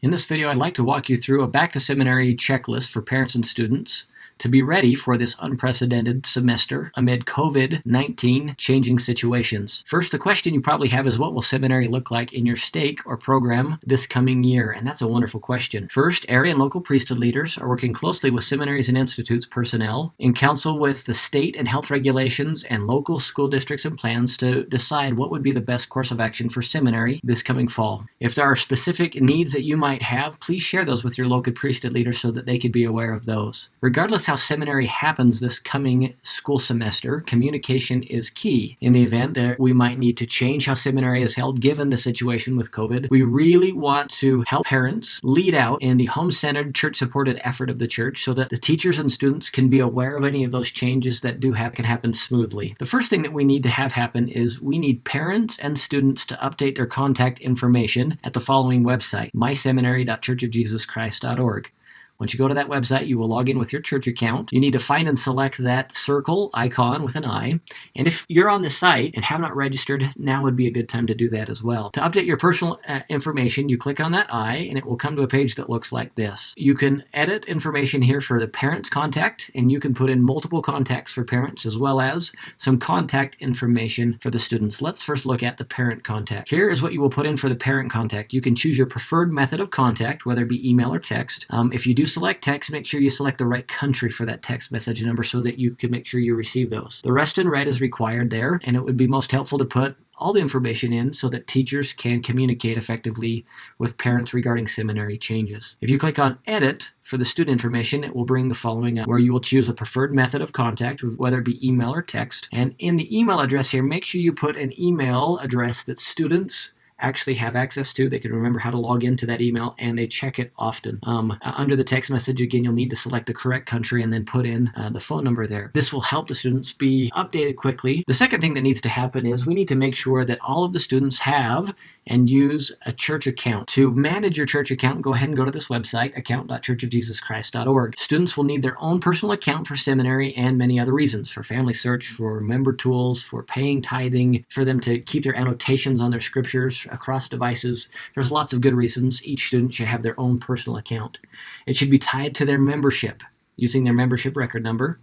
In this video, I'd like to walk you through a Back to Seminary checklist for parents and students to be ready for this unprecedented semester amid COVID-19 changing situations. First, the question you probably have is, what will seminary look like in your stake or program this coming year? And that's a wonderful question. First, area and local priesthood leaders are working closely with seminaries and institutes personnel in council with the state and health regulations and local school districts and plans to decide what would be the best course of action for seminary this coming fall. If there are specific needs that you might have, please share those with your local priesthood leaders so that they could be aware of those. Regardless how seminary happens this coming school semester, communication is key. In the event that we might need to change how seminary is held given the situation with COVID, we really want to help parents lead out in the home-centered, church-supported effort of the church so that the teachers and students can be aware of any of those changes that can happen smoothly. The first thing that we need to have happen is we need parents and students to update their contact information at the following website, myseminary.churchofjesuschrist.org. Once you go to that website, you will log in with your church account. You need to find and select that circle icon with an eye. And if you're on the site and have not registered, now would be a good time to do that as well. To update your personal information, you click on that eye and it will come to a page that looks like this. You can edit information here for the parents' contact, and you can put in multiple contacts for parents as well as some contact information for the students. Let's first look at the parent contact. Here is what you will put in for the parent contact. You can choose your preferred method of contact, whether it be email or text. If you do select text, make sure you select the right country for that text message number so that you can make sure you receive those. The rest in red is required there, and it would be most helpful to put all the information in so that teachers can communicate effectively with parents regarding seminary changes. If you click on Edit for the student information, it will bring the following up, where you will choose a preferred method of contact, whether it be email or text. And in the email address here, make sure you put an email address that students actually have access to. They can remember how to log into that email, and they check it often. Under the text message, again, you'll need to select the correct country and then put in the phone number there. This will help the students be updated quickly. The second thing that needs to happen is we need to make sure that all of the students have and use a church account. To manage your church account, go ahead and go to this website, account.churchofjesuschrist.org. Students will need their own personal account for seminary and many other reasons, for family search, for member tools, for paying tithing, for them to keep their annotations on their scriptures across devices. There's lots of good reasons. Each student should have their own personal account. It should be tied to their membership using their membership record number.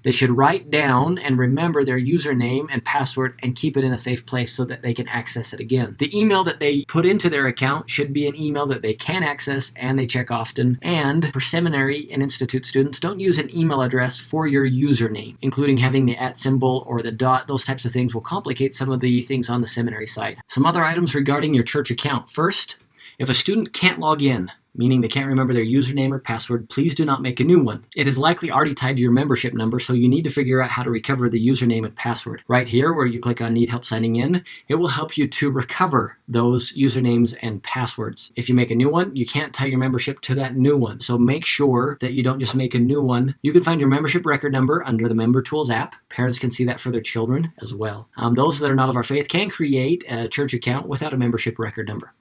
They should write down and remember their username and password and keep it in a safe place so that they can access it again. The email that they put into their account should be an email that they can access and they check often. And for seminary and institute students, don't use an email address for your username, including having the @ symbol or the dot. Those types of things will complicate some of the things on the seminary side. Some other items regarding your church account. First, if a student can't log in, meaning they can't remember their username or password, please do not make a new one. It is likely already tied to your membership number, so you need to figure out how to recover the username and password. Right here, where you click on Need Help Signing In, it will help you to recover those usernames and passwords. If you make a new one, you can't tie your membership to that new one, so make sure that you don't just make a new one. You can find your membership record number under the Member Tools app. Parents can see that for their children as well. Those that are not of our faith can create a church account without a membership record number.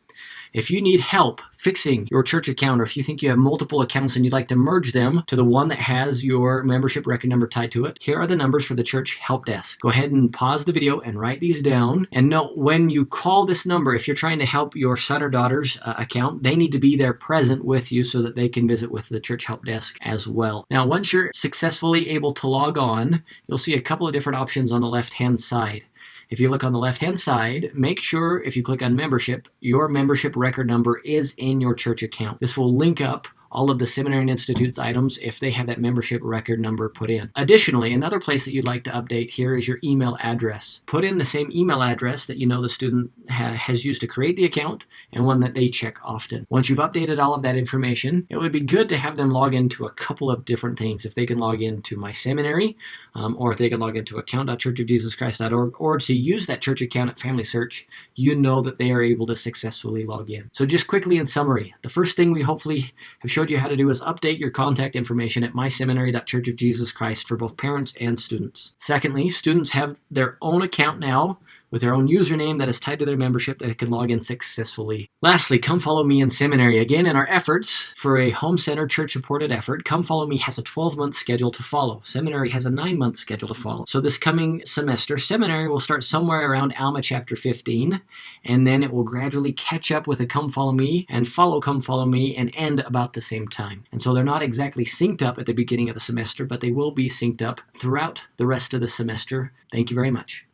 If you need help fixing your church account, or if you think you have multiple accounts and you'd like to merge them to the one that has your membership record number tied to it, here are the numbers for the church help desk. Go ahead and pause the video and write these down. And note, when you call this number, if you're trying to help your son or daughter's account, they need to be there present with you so that they can visit with the church help desk as well. Now, once you're successfully able to log on, you'll see a couple of different options on the left-hand side. If you look on the left-hand side, make sure if you click on membership, your membership record number is in your church account. This will link up all of the Seminary and Institute's items if they have that membership record number put in. Additionally, another place that you'd like to update here is your email address. Put in the same email address that you know the student has used to create the account and one that they check often. Once you've updated all of that information, it would be good to have them log into a couple of different things. If they can log into My Seminary, or if they can log into account.churchofjesuschrist.org, or to use that church account at Family Search, you know that they are able to successfully log in. So just quickly in summary, the first thing we hopefully have showed you how to do is update your contact information at myseminary.churchofjesuschrist for both parents and students. Secondly, students have their own account now with their own username that is tied to their membership that can log in successfully. Lastly, Come Follow Me in Seminary. Again, in our efforts for a home-centered, church-supported effort, Come Follow Me has a 12-month schedule to follow. Seminary has a 9-month schedule to follow. So this coming semester, Seminary will start somewhere around Alma chapter 15, and then it will gradually catch up with a Come Follow Me and follow Come Follow Me and end about the same time. And so they're not exactly synced up at the beginning of the semester, but they will be synced up throughout the rest of the semester. Thank you very much.